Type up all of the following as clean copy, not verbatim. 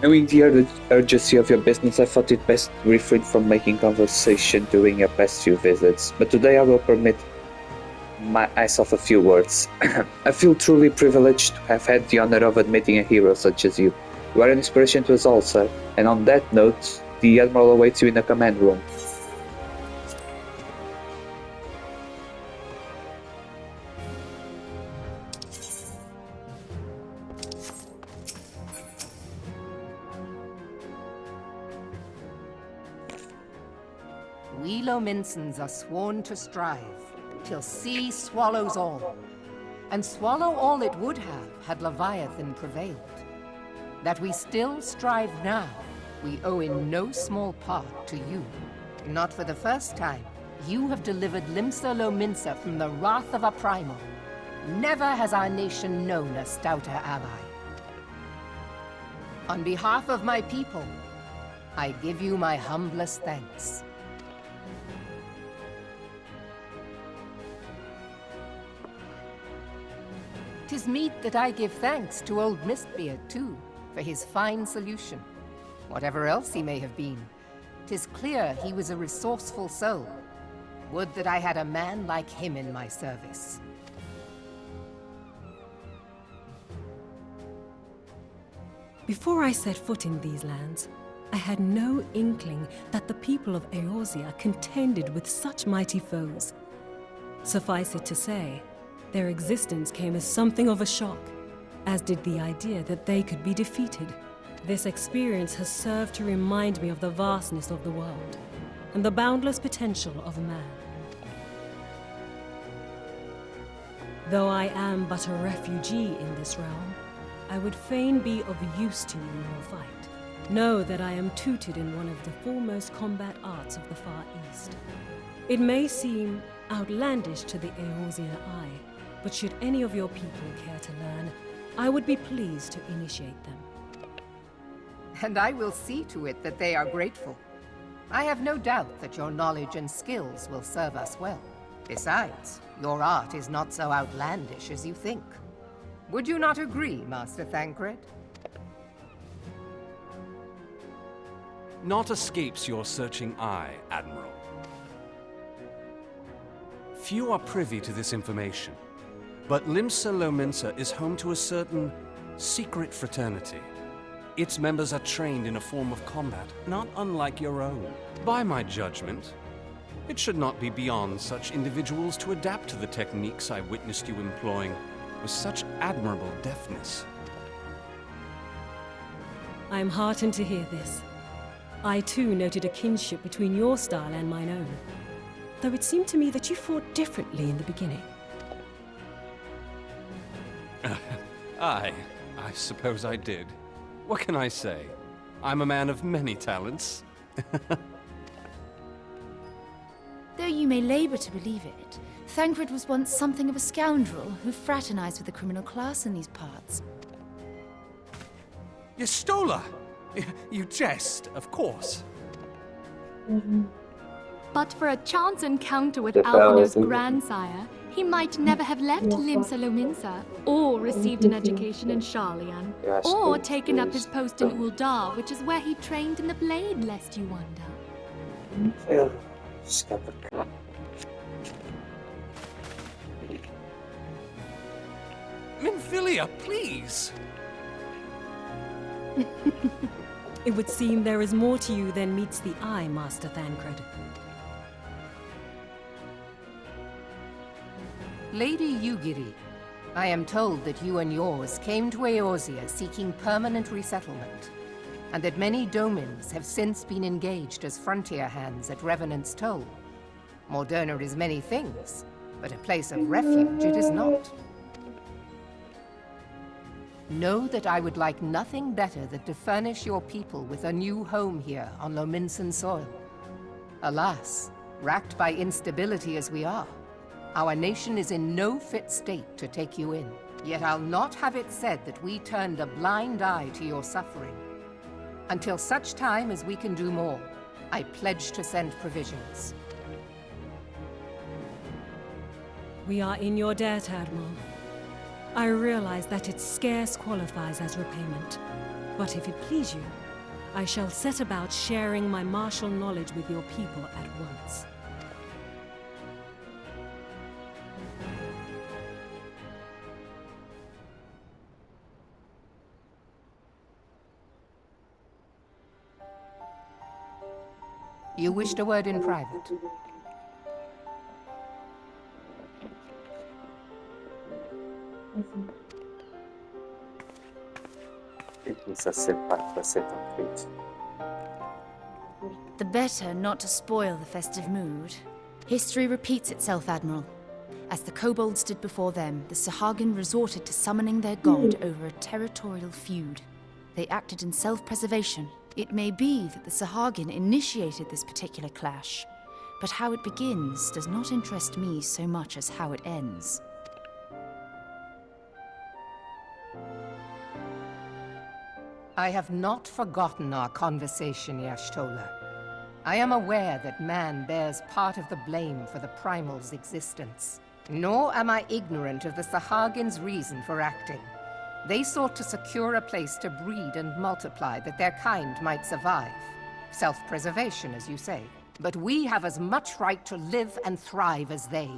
Knowing the urgency of your business, I thought it best to refrain from making conversation during your past few visits, but today I will permit myself a few words. I feel truly privileged to have had the honor of admitting a hero such as you. You are an inspiration to us all, sir, and on that note, the Admiral awaits you in the command room. We Lominsons are sworn to strive, till sea swallows all. And swallow all it would have, had Leviathan prevailed. That we still strive now, we owe in no small part to you. Not for the first time, you have delivered Limsa Lominsa from the wrath of a primal. Never has our nation known a stouter ally. On behalf of my people, I give you my humblest thanks. 'Tis meet that I give thanks to old Mistbeard, too, for his fine solution. Whatever else he may have been, 'tis clear he was a resourceful soul. Would that I had a man like him in my service. Before I set foot in these lands, I had no inkling that the people of Eorzea contended with such mighty foes. Suffice it to say, their existence came as something of a shock, as did the idea that they could be defeated. This experience has served to remind me of the vastness of the world, and the boundless potential of man. Though I am but a refugee in this realm, I would fain be of use to you in your fight. Know that I am tutored in one of the foremost combat arts of the Far East. It may seem outlandish to the Eorzean eye, but should any of your people care to learn, I would be pleased to initiate them. And I will see to it that they are grateful. I have no doubt that your knowledge and skills will serve us well. Besides, your art is not so outlandish as you think. Would you not agree, Master Thancred? Naught escapes your searching eye, Admiral. Few are privy to this information, but Limsa Lominsa is home to a certain secret fraternity. Its members are trained in a form of combat not unlike your own. By my judgment, it should not be beyond such individuals to adapt to the techniques I witnessed you employing with such admirable deftness. I am heartened to hear this. I too noted a kinship between your style and mine own, though it seemed to me that you fought differently in the beginning. I suppose I did. What can I say? I'm a man of many talents. Though you may labor to believe it, Thancred was once something of a scoundrel who fraternized with the criminal class in these parts. Yestola! You jest, of course. But for a chance encounter with The Alphinaud's thousand. grandsire, he might never have left Limsa Lominsa, or received an education in Sharlayan, Yes, or please, taken up please. his post in Uldar, which is where he trained in the blade, lest you wonder. Minfilia, please! It would seem there is more to you than meets the eye, Master Thancred. Lady Yugiri, I am told that you and yours came to Eorzea seeking permanent resettlement, and that many domins have since been engaged as frontier hands at Revenant's Toll. Moderna is many things, but a place of refuge it is not. Know that I would like nothing better than to furnish your people with a new home here on Lominsan soil. Alas, racked by instability as we are, our nation is in no fit state to take you in. Yet I'll not have it said that we turned a blind eye to your suffering. Until such time as we can do more, I pledge to send provisions. We are in your debt, Admiral. I realize that it scarce qualifies as repayment. But if it please you, I shall set about sharing my martial knowledge with your people at once. You wished a word in private. It is a simple set of feet. The better not to spoil the festive mood. History repeats itself, Admiral. As the kobolds did before them, the Sahagin resorted to summoning their god over a territorial feud. They acted in self-preservation. It may be that the Sahagin initiated this particular clash, but how it begins does not interest me so much as how it ends. I have not forgotten our conversation, Yashtola. I am aware that man bears part of the blame for the Primal's existence. Nor am I ignorant of the Sahagin's reason for acting. They sought to secure a place to breed and multiply that their kind might survive. Self-preservation, as you say. But we have as much right to live and thrive as they.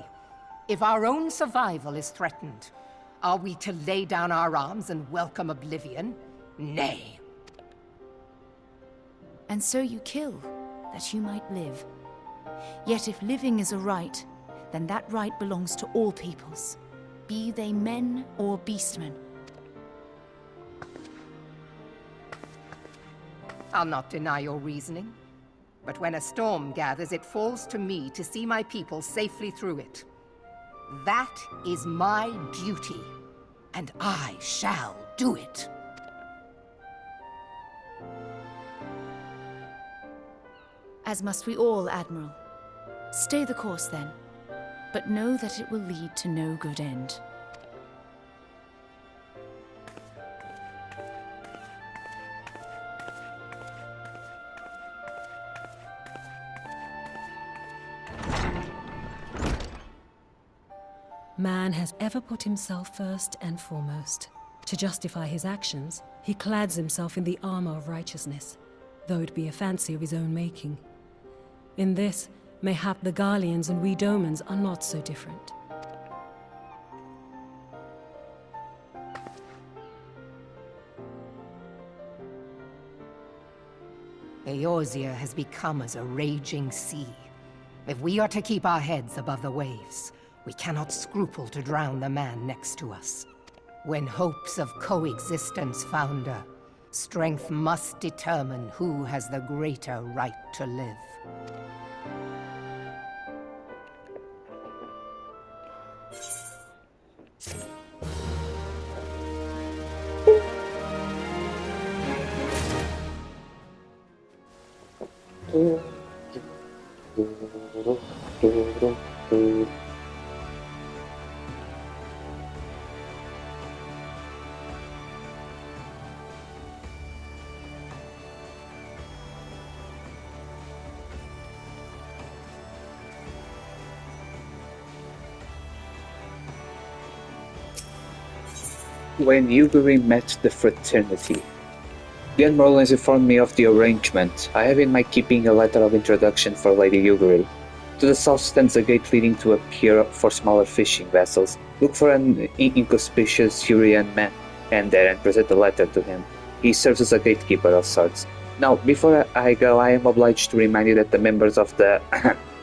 If our own survival is threatened, are we to lay down our arms and welcome oblivion? Nay. And so you kill, that you might live. Yet if living is a right, then that right belongs to all peoples, be they men or beastmen. I'll not deny your reasoning. But when a storm gathers, it falls to me to see my people safely through it. That is my duty, and I shall do it. As must we all, Admiral. Stay the course, then. But know that it will lead to no good end. Man has ever put himself first and foremost. To justify his actions, he clads himself in the armor of righteousness, though it be a fancy of his own making. In this, mayhap the Garleans and we Domans are not so different. Eorzea has become as a raging sea. If we are to keep our heads above the waves, we cannot scruple to drown the man next to us. When hopes of coexistence founder, strength must determine who has the greater right to live. When Yuguri met the fraternity, the Admiral has informed me of the arrangement. I have in my keeping a letter of introduction for Lady Yuguri. To the south stands a gate leading to a pier for smaller fishing vessels. Look for an inconspicuous Urian man and there and present the letter to him. He serves as a gatekeeper of sorts. Now, before I go, I am obliged to remind you that the members of the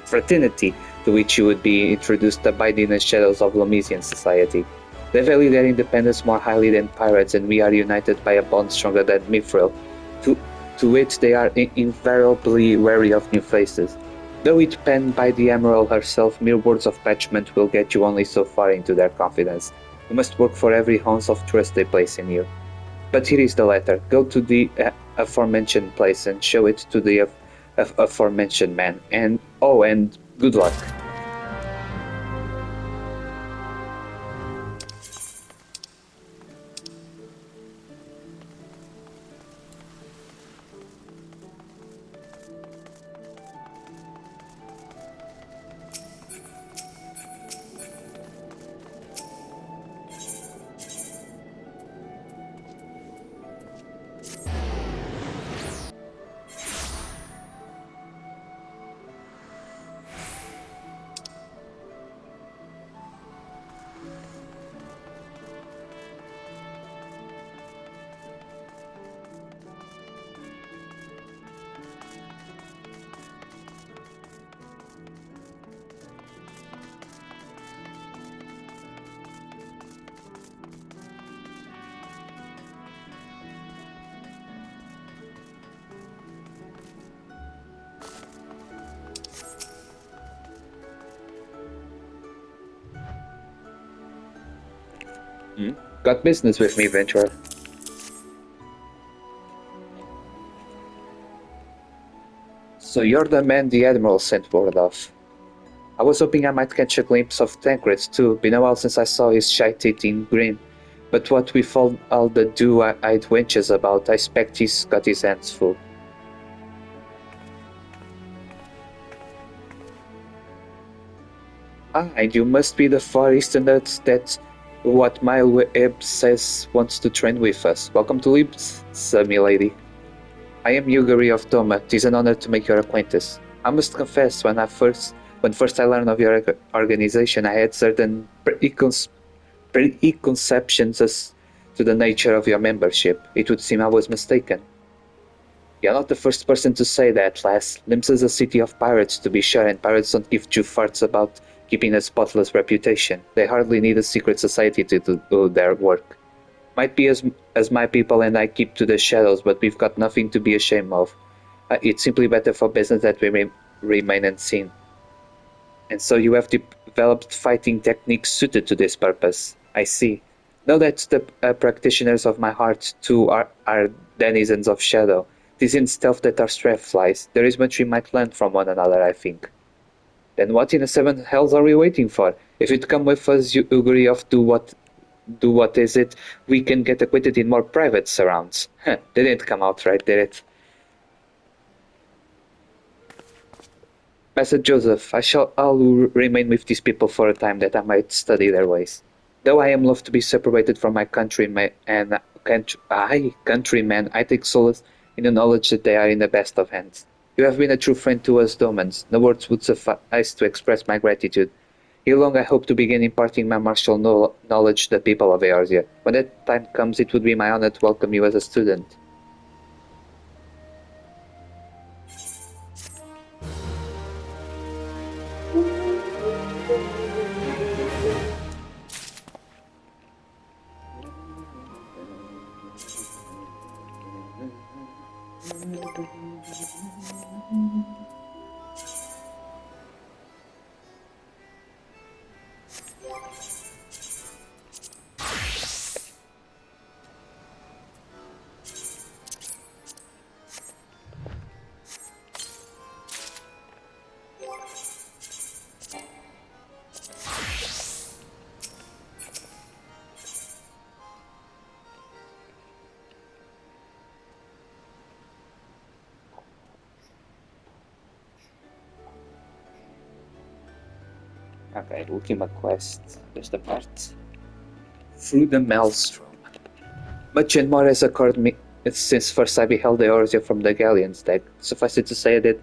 fraternity to which you would be introduced abide in the shadows of Lomesian society. They value their independence more highly than pirates, and we are united by a bond stronger than Mithril. To which they are invariably wary of new faces. Though it penned by the Emerald herself, mere words of parchment will get you only so far into their confidence. You must work for every ounce of trust they place in you. But here is the letter. Go to the aforementioned place and show it to the aforementioned man. And good luck. Got business with me, Ventura. So you're the man the Admiral sent word of. I was hoping I might catch a glimpse of Tancred too. Been a while since I saw his shite-eating grin. But what with all the dew-eyed wenches about, I expect he's got his hands full. Ah, and you must be the Far Easterners that what my Ebb says wants to train with us. Welcome to Libs, milady. I am Yugari of Doma. It is an honor to make your acquaintance. I must confess, when first I learned of your organization, I had certain preconceptions as to the nature of your membership. It would seem I was mistaken. You're not the first person to say that, lass. Lims is a city of pirates, to be sure, and pirates don't give two farts about keeping a spotless reputation. They hardly need a secret society to do their work. Might be as my people and I keep to the shadows, but we've got nothing to be ashamed of. It's simply better for business that we remain unseen. And so you have developed fighting techniques suited to this purpose. I see. Know that the practitioners of my heart too are denizens of shadow. It is in stealth that our strength lies. There is much we might learn from one another, I think. Then what in the seventh hells are we waiting for? If you'd come with us, you agree of do what is it? We can get acquainted in more private surrounds. They didn't come out right, did it? Master Joseph, I'll remain with these people for a time that I might study their ways. Though I am loath to be separated from my countrymen, I take solace in the knowledge that they are in the best of hands. You have been a true friend to us Domans. No words would suffice to express my gratitude. Ere long I hope to begin imparting my martial knowledge to the people of Eorzea. When that time comes, it would be my honor to welcome you as a student. Okay, ultima quest. There's the part. Through the Maelstrom. Much and more has occurred me since first I beheld the Eorzea from the galleon's deck. Suffice it to say that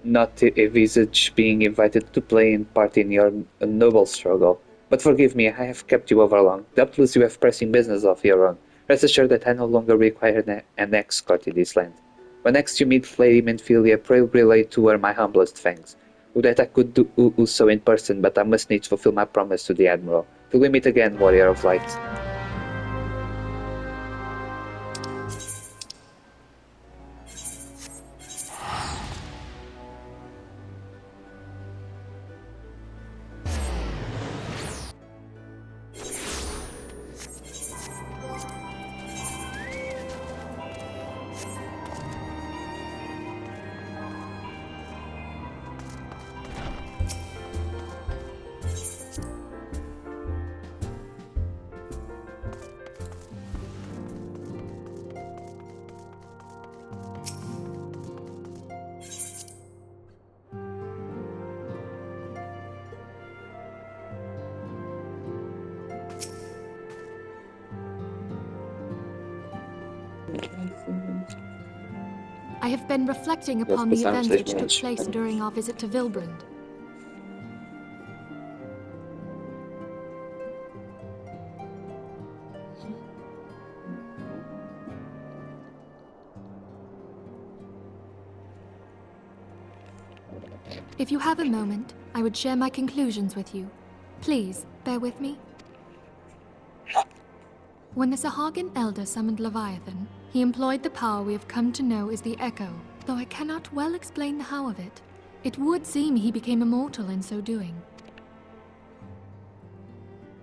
not envisage being invited to play in part in your noble struggle. But forgive me, I have kept you over long. Doubtless you have pressing business of your own. Rest assured that I no longer require an escort in this land. When next you meet Lady Menphilia, pray relay to her my humblest thanks. Would that I could do so in person, but I must needs fulfill my promise to the Admiral. Till we meet again, Warrior of Light. I have been reflecting upon the events which took place during our visit to Vilbrand. If you have a moment, I would share my conclusions with you. Please, bear with me. When the Sahagin Elder summoned Leviathan, he employed the power we have come to know as the Echo. Though I cannot well explain the how of it, it would seem he became immortal in so doing.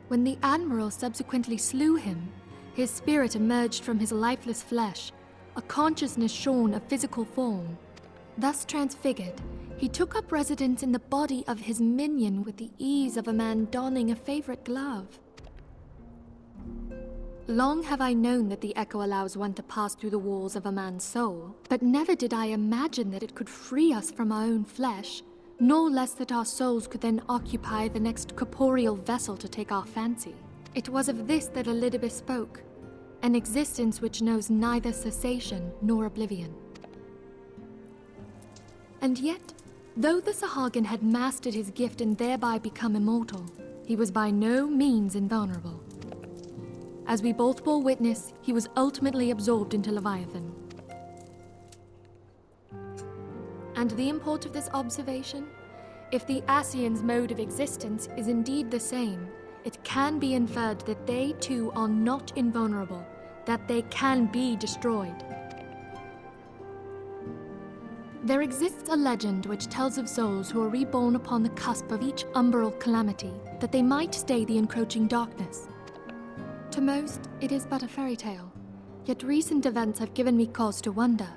When the Admiral subsequently slew him, his spirit emerged from his lifeless flesh, a consciousness shorn of physical form. Thus transfigured, he took up residence in the body of his minion with the ease of a man donning a favorite glove. Long have I known that the echo allows one to pass through the walls of a man's soul, but never did I imagine that it could free us from our own flesh, nor less that our souls could then occupy the next corporeal vessel to take our fancy. It was of this that Elizabeth spoke, an existence which knows neither cessation nor oblivion. And yet, though the Sahagin had mastered his gift and thereby become immortal, he was by no means invulnerable. As we both bore witness, he was ultimately absorbed into Leviathan. And the import of this observation? If the Ascians' mode of existence is indeed the same, it can be inferred that they too are not invulnerable, that they can be destroyed. There exists a legend which tells of souls who are reborn upon the cusp of each umbral calamity, that they might stay the encroaching darkness. To most, it is but a fairy tale, yet recent events have given me cause to wonder,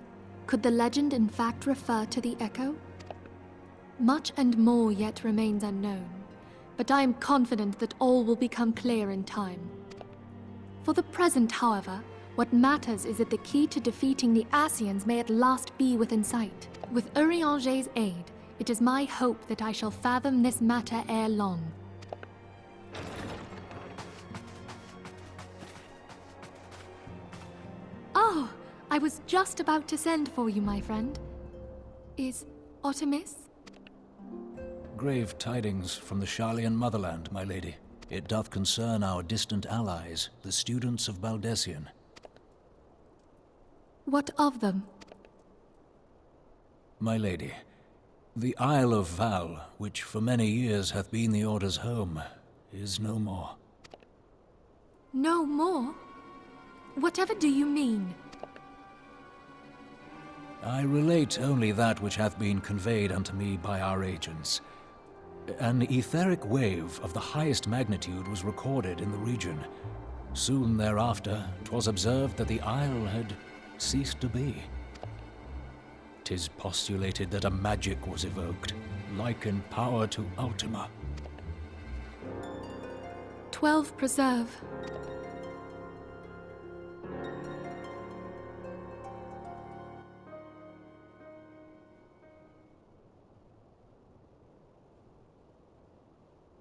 could the legend in fact refer to the echo? Much and more yet remains unknown, but I am confident that all will become clear in time. For the present, however, what matters is that the key to defeating the Ascians may at last be within sight. With Urianger's aid, it is my hope that I shall fathom this matter ere long. Oh, I was just about to send for you, my friend. Is Artemis? Grave tidings from the Sharlayan motherland, my lady. It doth concern our distant allies, the students of Baldessian. What of them? My lady, the Isle of Val, which for many years hath been the Order's home, is no more. No more? Whatever do you mean? I relate only that which hath been conveyed unto me by our agents. An etheric wave of the highest magnitude was recorded in the region. Soon thereafter, 'twas observed that the isle had ceased to be. 'Tis postulated that a magic was evoked, like in power to Ultima. 12 preserve.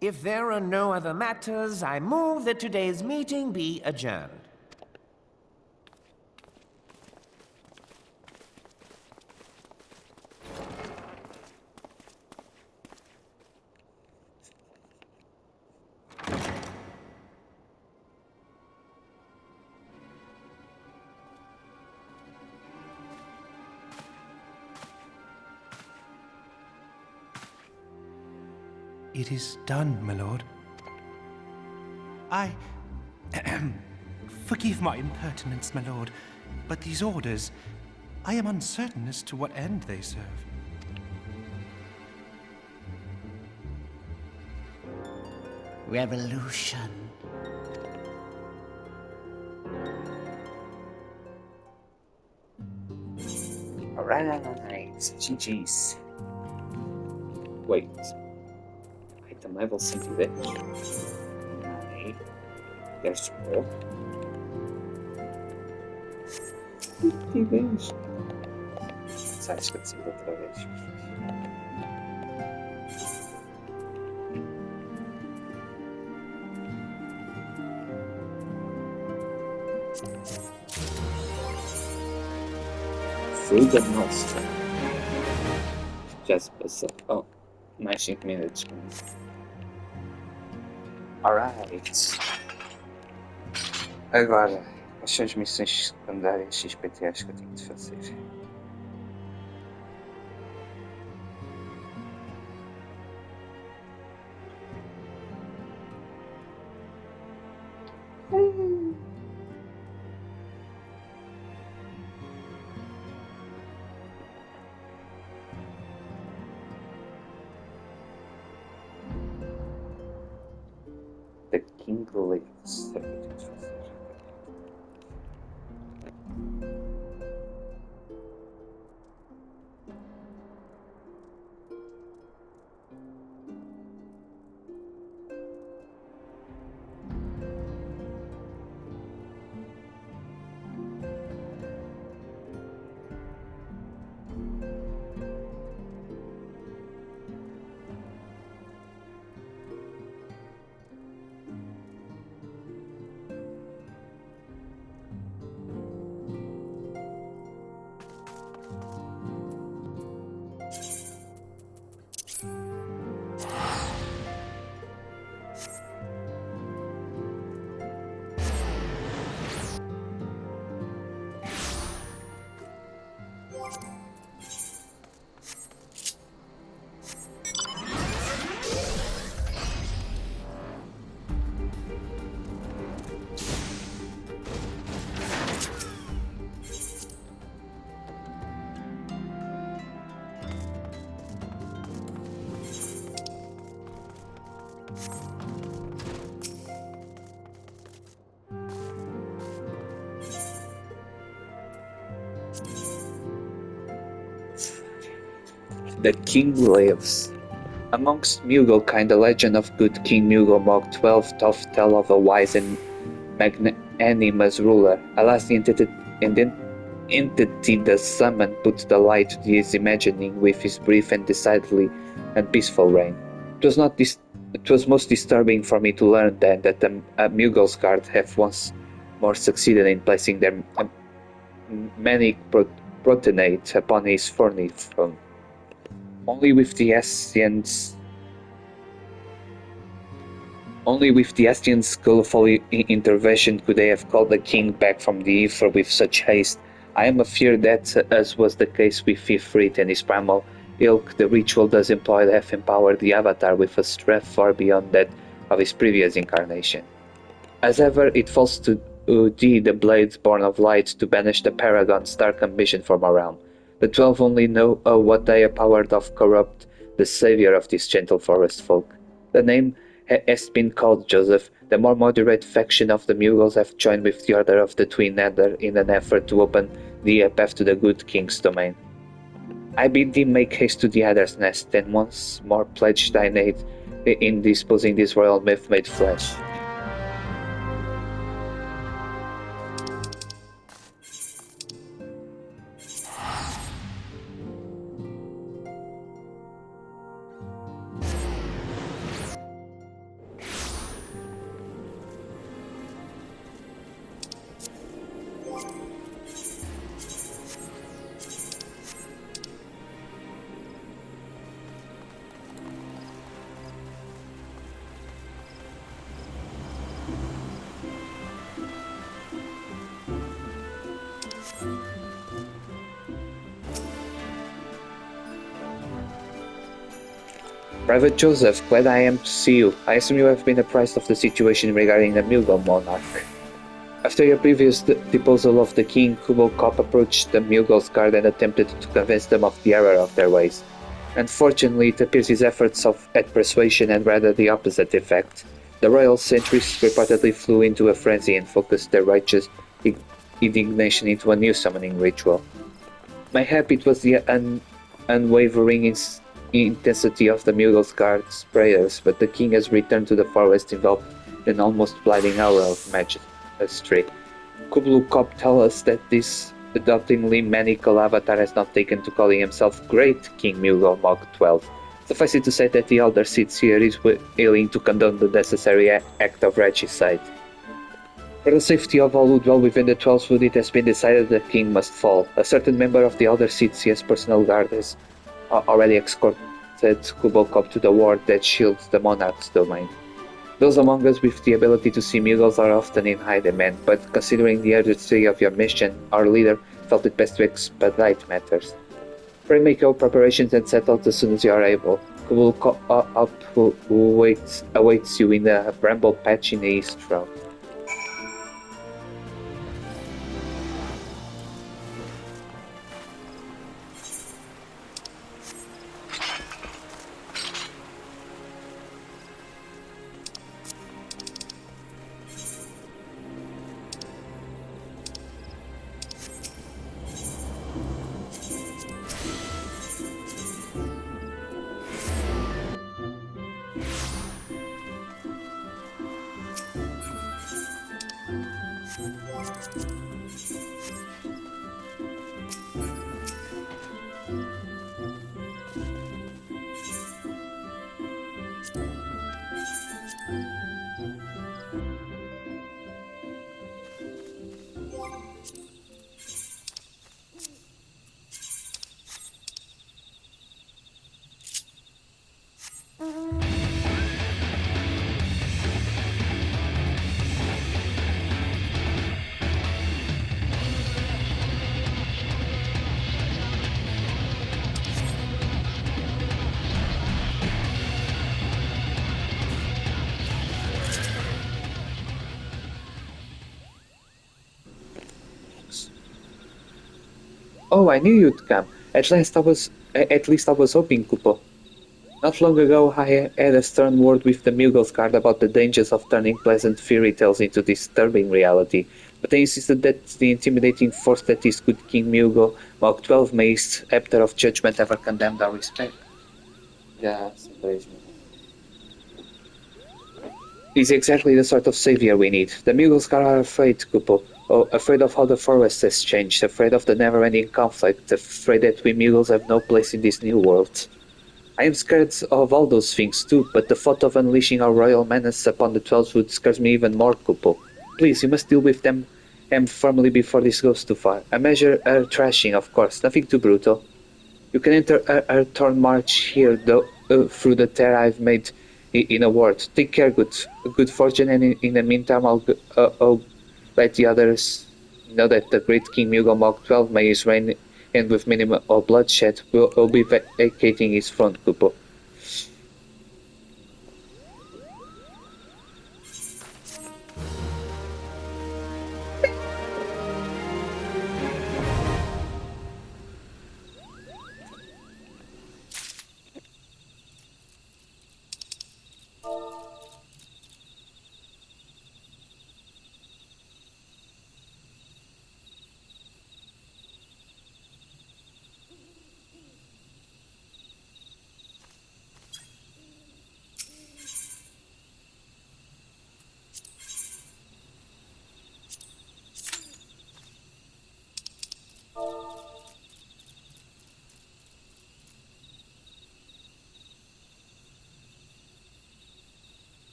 If there are no other matters, I move that today's meeting be adjourned. It is done, my lord. I... Forgive my impertinence, my lord, but these orders, I am uncertain as to what end they serve. Revolution. Alright, GG's. Wait. Item level 120. Nej. Jag spår. 50 vez. Sai, esqueci outra vez. Fruta nossa. Já se passou. Oh, mais 5 minutos. Alright. Agora, quais são as missões secundárias XPTAs que eu tenho de fazer? The king lives. The king lives. Amongst Mughal the legend of good King Mughal Mog 12 doth tell of a wise and magnanimous ruler. Alas, the entity thus summoned puts the lie to his imagining with his brief and decidedly unpeaceful reign. It was most disturbing for me to learn then that the Mughal's guard have once more succeeded in placing their manic protenade upon his thorny throne. Only with the Estian's skillful intervention could they have called the king back from the ether with such haste. I am afeard that, as was the case with Ifrit and his primal ilk, the ritual thus employed have empowered the Avatar with a strength far beyond that of his previous incarnation. As ever, it falls to thee, the blade born of light, to banish the Paragon's dark ambition from our realm. The 12 only know what they are powered of corrupt the savior of this gentle forest folk. The name has been called Joseph. The more moderate faction of the Mughals have joined with the Order of the Twin Nether in an effort to open the path to the good king's domain. I bid thee make haste to the Adder's Nest, and once more pledge thine aid in disposing this royal myth made flesh. Private Joseph, glad I am to see you. I assume you have been apprised of the situation regarding the Mughal monarch. After your previous deposal of the king, Kubal Kop approached the Mughal's guard and attempted to convince them of the error of their ways. Unfortunately, it appears his efforts at persuasion had rather the opposite effect. The royal sentries reportedly flew into a frenzy and focused their righteous indignation into a new summoning ritual. Mayhap it was the unwavering intensity of the Mughal's guard's prayers, but the king has returned to the forest enveloped in an almost blinding aura of majesty. Kublu Kop tells us that this adoptingly maniacal avatar has not taken to calling himself Great King Mughal Mog 12. Suffice it to say that the elder sits here is willing to condone the necessary act of regicide. For the safety of all who dwell within the 12th Wood, it has been decided that the king must fall. A certain member of the elder Sitzia's personal guard has already escorted Kubalkop to the ward that shields the monarch's domain. Those among us with the ability to see Mughals are often in high demand, but considering the urgency of your mission, our leader felt it best to expedite matters. Pray make your preparations and set out as soon as you are able. Kubalkop awaits you in the bramble patch in the east route. Oh, I knew you'd come. At least I was hoping, Kupo. Not long ago, I had a stern word with the Mughals guard about the dangers of turning pleasant fairy tales into disturbing reality, but they insisted that the intimidating force that is good King Mughal, Mach 12 Mace, Scepter of Judgment, ever condemned our respect. Yeah, he's exactly the sort of savior we need. The Mughals are afraid, Kupo. Oh, afraid of how the forest has changed, afraid of the never-ending conflict, afraid that we Mughals have no place in this new world. I am scared of all those things too, but the thought of unleashing our royal menace upon the Twelves would scares me even more, Kupo. Please, you must deal with them firmly before this goes too far. A measure, a thrashing, of course, nothing too brutal. You can enter a torn march here, though, through the tear I've made in a ward. Take care, good fortune, and in the meantime, I'll let the others know that the great King Mughal Mach 12 may his reign end with minimum of bloodshed. Will be vacating his throne, Kupo.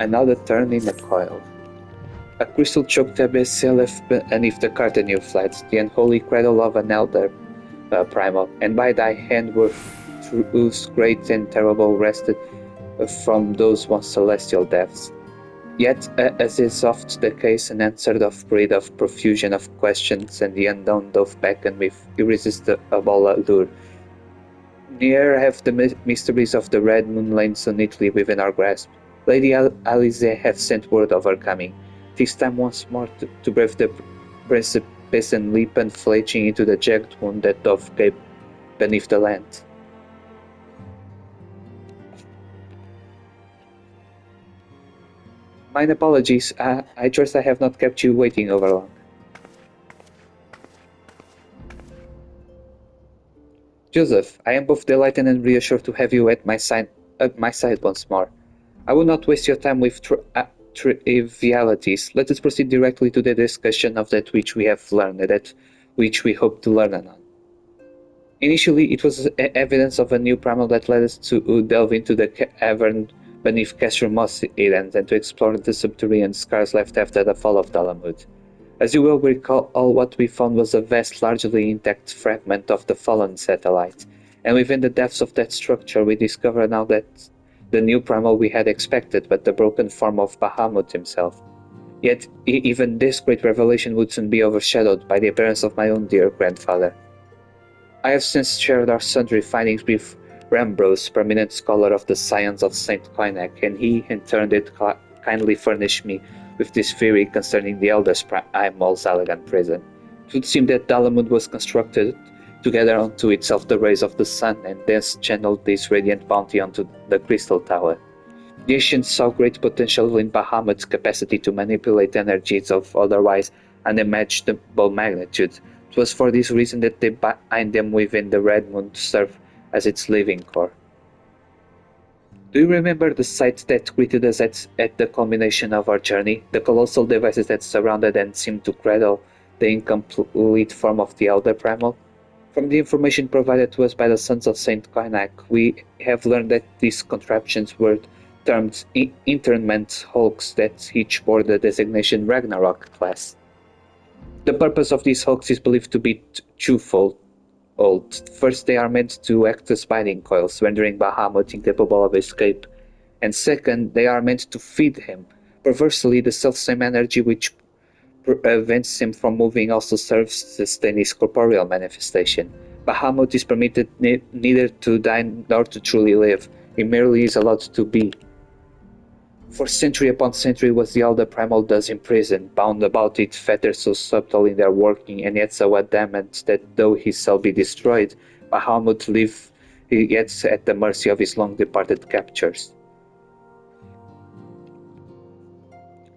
Another turn in the coil. A crystal-choked abyss left beneath the Cartanier flats, the unholy cradle of an elder primal, and by thy hand were truths great and terrible wrested from those once celestial depths. Yet, as is oft the case, an answer of breed of profusion of questions, and the unknown doth beckon with irresistible allure. Ne'er have the mysteries of the Red Moon lain so neatly within our grasp. Lady Alice hath sent word of her coming. 'Tis time once more to brave the precipice and leap unflinching into the jagged wound that doth gape beneath the land. Mine apologies. I trust I have not kept you waiting over long. Joseph, I am both delighted and reassured to have you at my side once more. I will not waste your time with trivialities. Let us proceed directly to the discussion of that which we have learned, that which we hope to learn anon. Initially, it was evidence of a new primal that led us to delve into the cavern beneath Castle Moss Island and to explore the subterranean scars left after the fall of Dalamud. As you will recall, all what we found was a vast, largely intact fragment of the fallen satellite, and within the depths of that structure we discover now that the new primal we had expected, but the broken form of Bahamut himself. Yet even this great revelation would soon be overshadowed by the appearance of my own dear grandfather. I have since shared our sundry findings with Rambrose, prominent scholar of the science of Saint Koinak, and he, in turn, did kindly furnish me with this theory concerning the eldest primal's elegant prison. It would seem that Dalamud was constructed to gather onto itself the rays of the sun, and thence channeled this radiant bounty onto the Crystal Tower. The ancients saw great potential in Bahamut's capacity to manipulate energies of otherwise unimaginable magnitude. It was for this reason that they bind them within the Red Moon to serve as its living core. Do you remember the sight that greeted us at the culmination of our journey? The colossal devices that surrounded and seemed to cradle the incomplete form of the Elder Primal? From the information provided to us by the Sons of Saint Koinak, we have learned that these contraptions were termed internment hulks that each bore the designation Ragnarok class. The purpose of these hulks is believed to be twofold. First, they are meant to act as binding coils, rendering Bahamut incapable of escape, and second, they are meant to feed him. Perversely, the selfsame energy which prevents him from moving also serves to sustain his corporeal manifestation. Bahamut is permitted neither to die nor to truly live. He merely is allowed to be. For century upon century was the elder primal thus imprisoned, bound about it fetters so subtle in their working, and yet so adamant that though he shall be destroyed, Bahamut live yet at the mercy of his long-departed captors.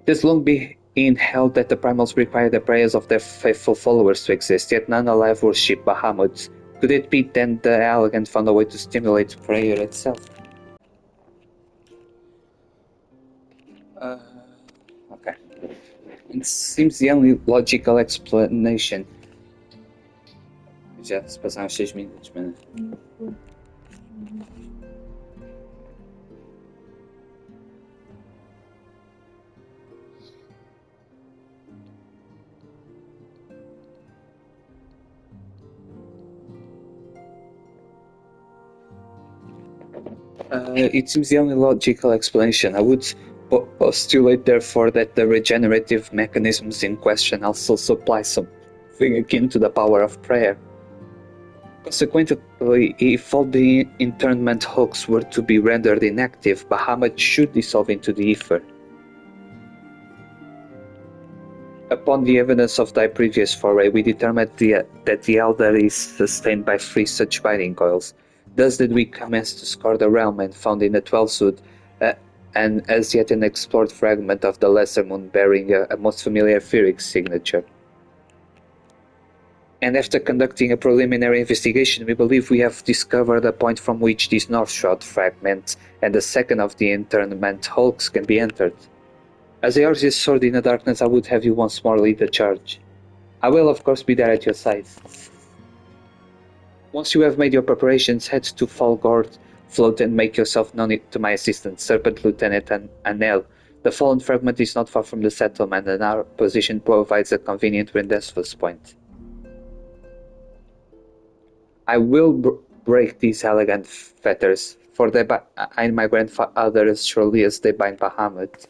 It has long been held that the primals require the prayers of their faithful followers to exist, yet none alive worship Bahamut. Could it be then the elegant found a way to stimulate prayer itself? Okay. It seems the only logical explanation. Já se passaram 6 minutos, mano. It seems the only logical explanation. I would postulate, therefore, that the regenerative mechanisms in question also supply something akin to the power of prayer. Consequently, if all the internment hooks were to be rendered inactive, Bahamut should dissolve into the ether. Upon the evidence of thy previous foray, we determined that the Elder is sustained by 3 such binding coils. Thus did we commence to scour the realm and found in the 12th Sud an as yet unexplored fragment of the Lesser Moon bearing a most familiar Pyrrhic signature. And after conducting a preliminary investigation, we believe we have discovered a point from which this North Shroud fragment and the second of the internment hulks can be entered. As Eorzeus soared in the darkness, I would have you once more lead the charge. I will, of course, be there at your side. Once you have made your preparations, head to Falgord, float and make yourself known to my assistant, Serpent Lieutenant Anel, The fallen fragment is not far from the settlement, and our position provides a convenient rendezvous point. I will break these elegant fetters, for they bind my grandfather as surely as they bind Bahamut.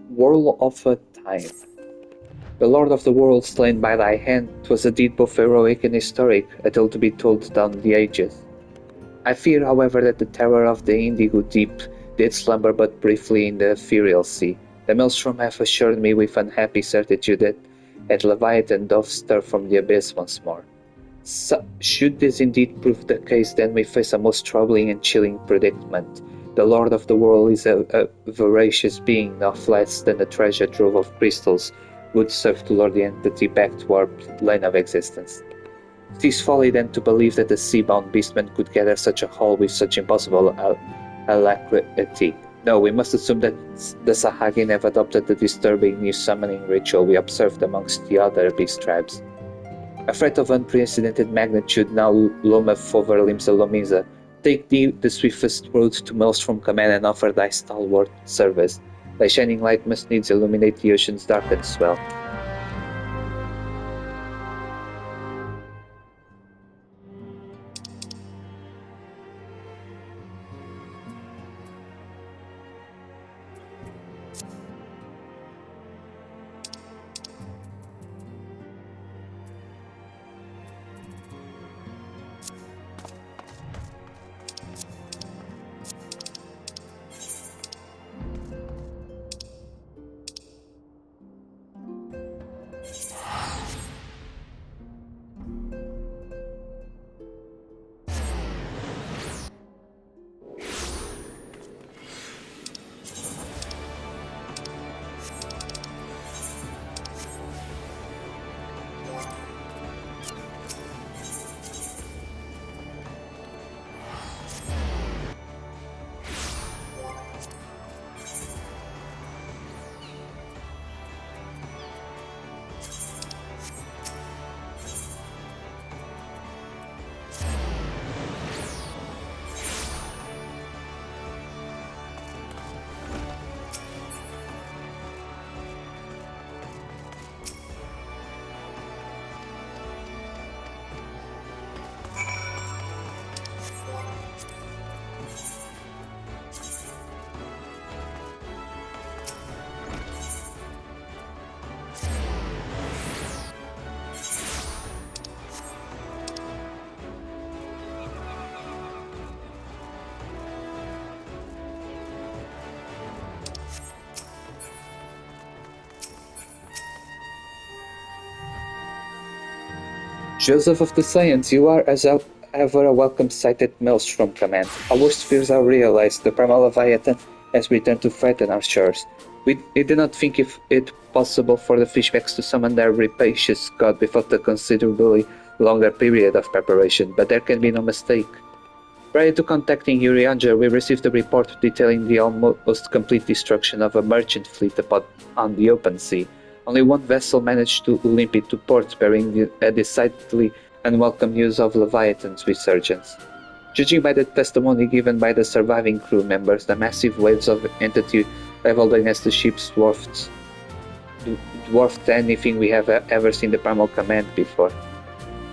Whirl of a Time. The Lord of the World slain by thy hand, 'twas a deed both heroic and historic, a tale to be told down the ages. I fear, however, that the terror of the indigo deep did slumber but briefly in the ethereal sea. The maelstrom hath assured me with unhappy certitude that at Leviathan doth stir from the abyss once more. Should this indeed prove the case, then we face a most troubling and chilling predicament. The Lord of the World is a voracious being, not less than a treasure trove of crystals would serve to lure the entity back to our plane of existence. It is folly then to believe that a sea-bound beastman could gather such a haul with such impossible alacrity. No, we must assume that the Sahagin have adopted the disturbing new summoning ritual we observed amongst the other beast tribes. A threat of unprecedented magnitude now loometh over Limsa Lominsa. Take thee the swiftest road to Maelstrom Command and offer thy stalwart service. Thy shining light must needs illuminate the ocean's darkened swell. Joseph of the Science, you are as ever a welcome sight at Maelstrom Command. Our worst fears are realized. The primal Leviathan has returned to threaten our shores. We did not think it possible for the fishbacks to summon their rapacious god without a considerably longer period of preparation, but there can be no mistake. Prior to contacting Urianger, we received a report detailing the almost complete destruction of a merchant fleet on the open sea. Only one vessel managed to limp it to port, bearing a decidedly unwelcome news of Leviathan's resurgence. Judging by the testimony given by the surviving crew members, the massive waves of entity leveled against the ships dwarfed anything we have ever seen the Primal Command before.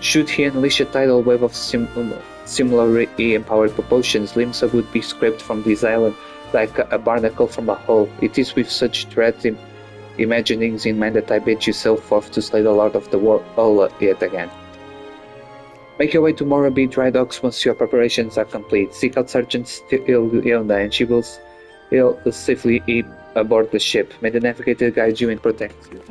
Should he unleash a tidal wave of similarly empowered propulsions, Limsa would be scraped from this island like a barnacle from a hole. It is with such dread imaginings in mind that I bid you sail forth to slay the Lord of the World yet again. Make your way to Morabee Dry Docks once your preparations are complete. Seek out Sergeant Leona and she will safely aboard the ship. May the navigator guide you and protect you.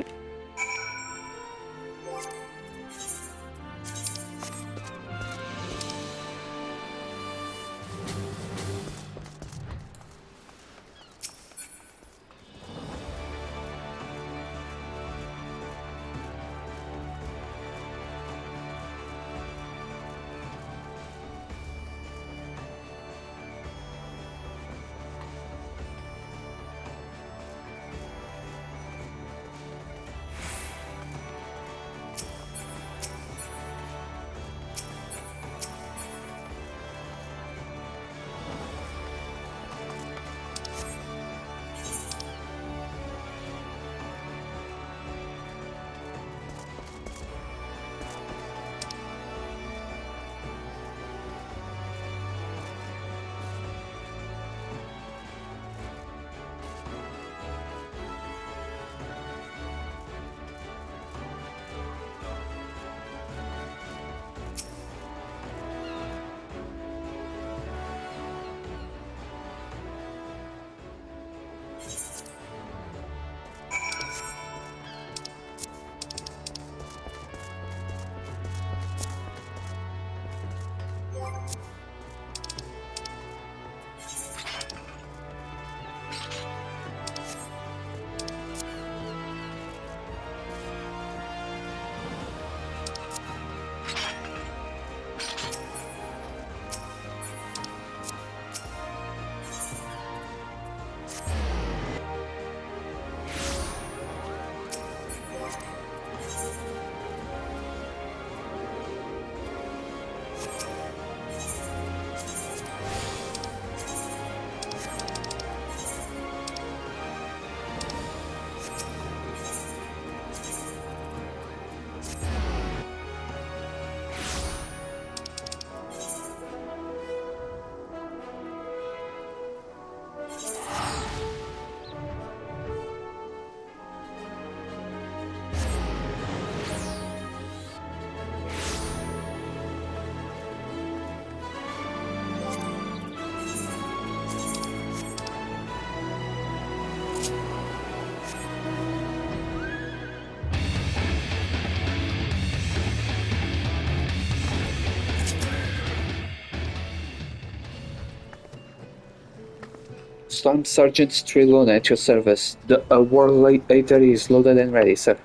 Storm Sergeant Trilona at your service. A Warlater is loaded and ready, sir.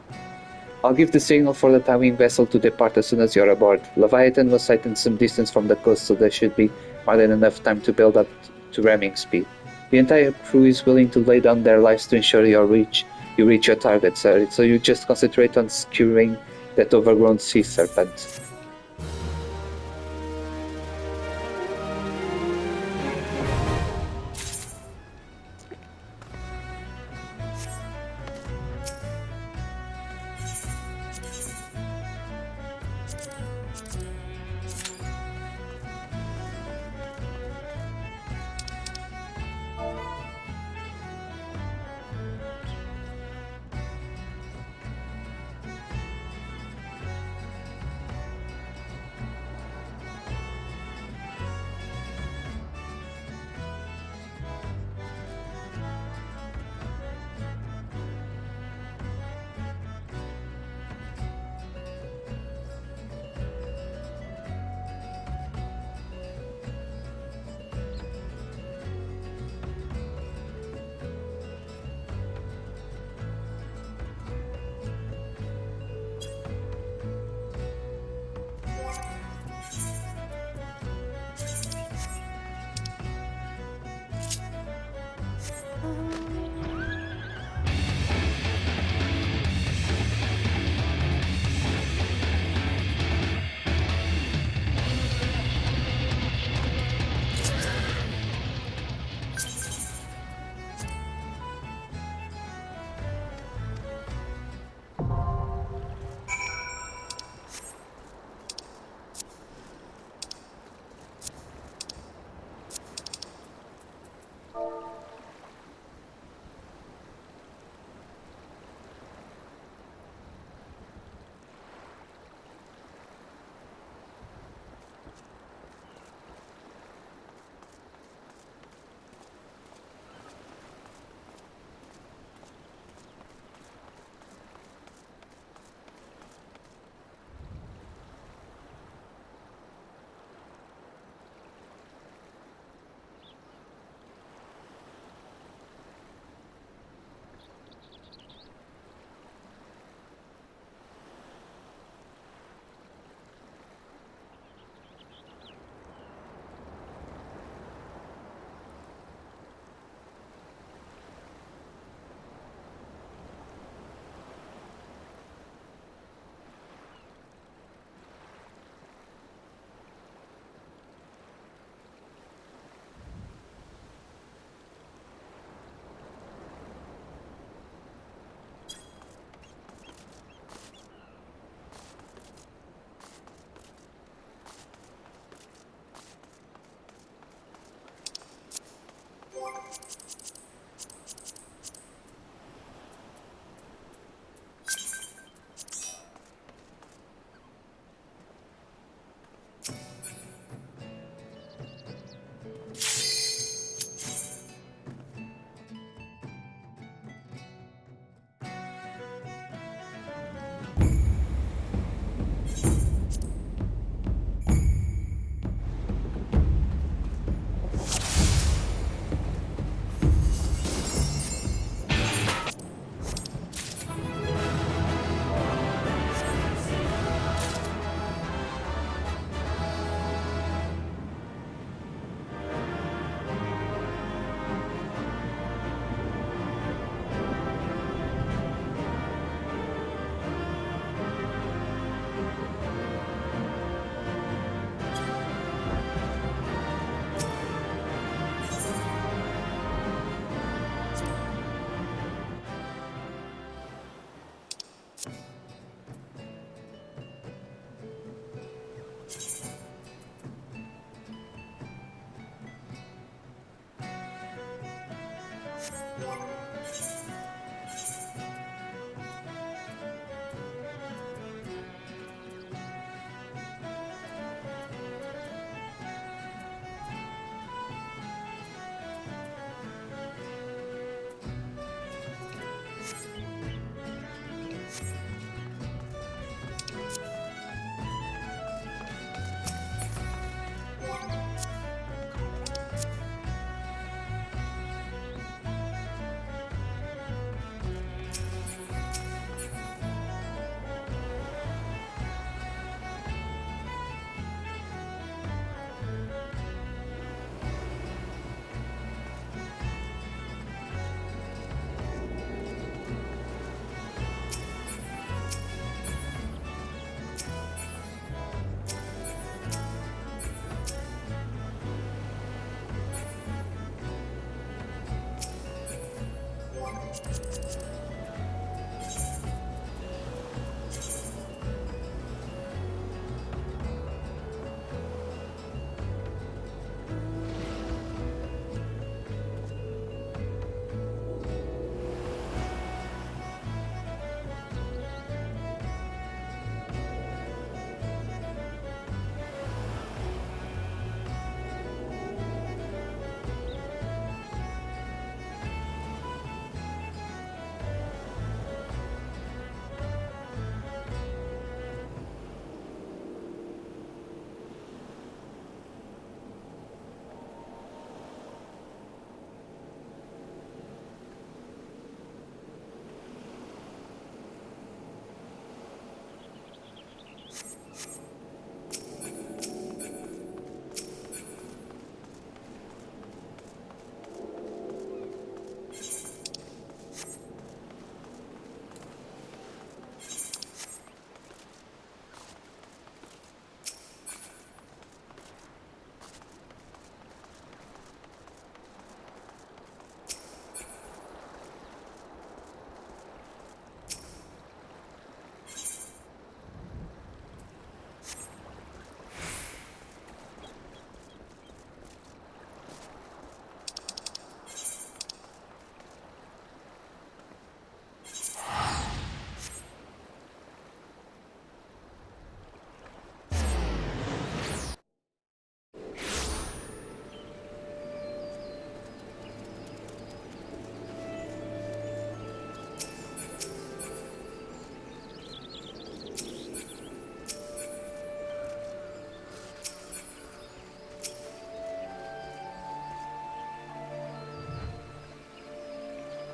I'll give the signal for the towing vessel to depart as soon as you're aboard. Leviathan was sighted some distance from the coast, so there should be more than enough time to build up to ramming speed. The entire crew is willing to lay down their lives to ensure you reach your target, sir. So you just concentrate on securing that overgrown sea serpent.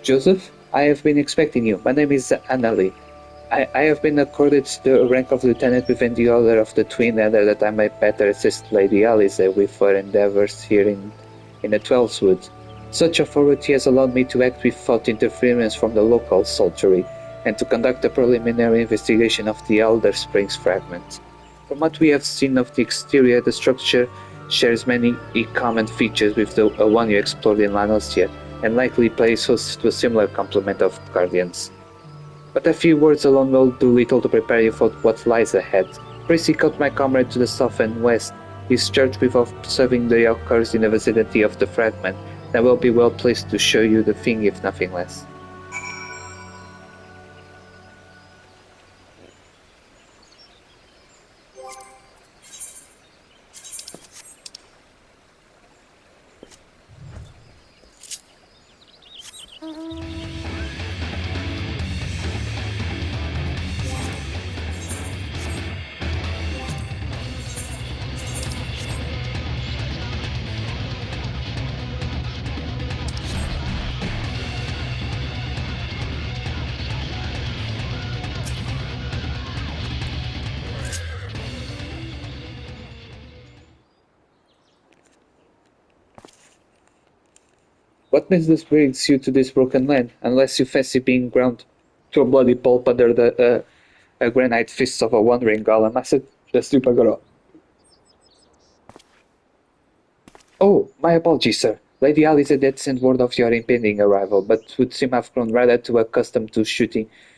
Joseph, I have been expecting you. My name is Annalie. I have been accorded the rank of lieutenant within the Order of the Twin Adder that I may better assist Lady Alice with her endeavors here in the Twelfth Wood. Such authority has allowed me to act without interference from the local soldiery, and to conduct a preliminary investigation of the Elder Springs fragment. From what we have seen of the exterior, the structure shares many common features with the one you explored in Lanosia, and likely plays host to a similar complement of Guardians. But a few words alone will do little to prepare you for what lies ahead. Pray seek out my comrade to the south and west. He is charged with observing the occurs in the vicinity of the fragment, and will be well placed to show you the thing if nothing less. What business brings you to this broken land, unless you fancy being ground to a bloody pulp under the granite fists of a wandering golem? I said, just Pagoro. Oh, my apologies, sir. Lady Alice had sent word of your impending arrival, but would seem have grown rather too accustomed to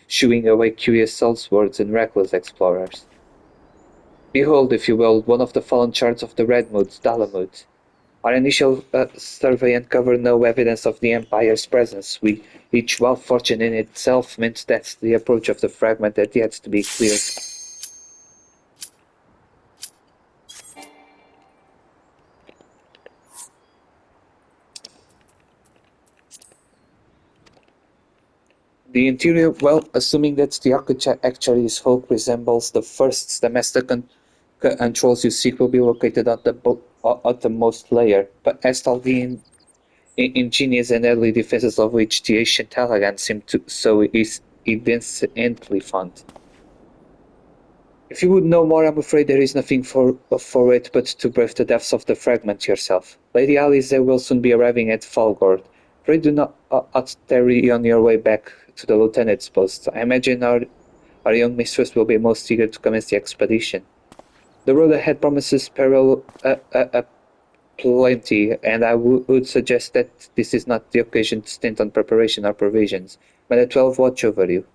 shooing away curious sellswords and reckless explorers. Behold, if you will, one of the fallen shards of the Redmood, Dalamud. Our initial survey uncovered no evidence of the Empire's presence, which, while fortune in itself, meant that the approach of the fragment had yet to be cleared. The interior, well, assuming that the architecture actually is folk, resembles the first domestic controls you seek will be located at the uttermost layer, but as all the ingenious and deadly defenses of which the ancient Talagan seemed to so is evidently fond. If you would know more, I'm afraid there is nothing for it but to brave the depths of the fragment yourself. Lady Alice will soon be arriving at Falgord. Pray do not tarry on your way back to the lieutenant's post. I imagine our young mistress will be most eager to commence the expedition. The road ahead promises peril plenty, and I would suggest that this is not the occasion to stint on preparation or provisions. May the 12 watch over you.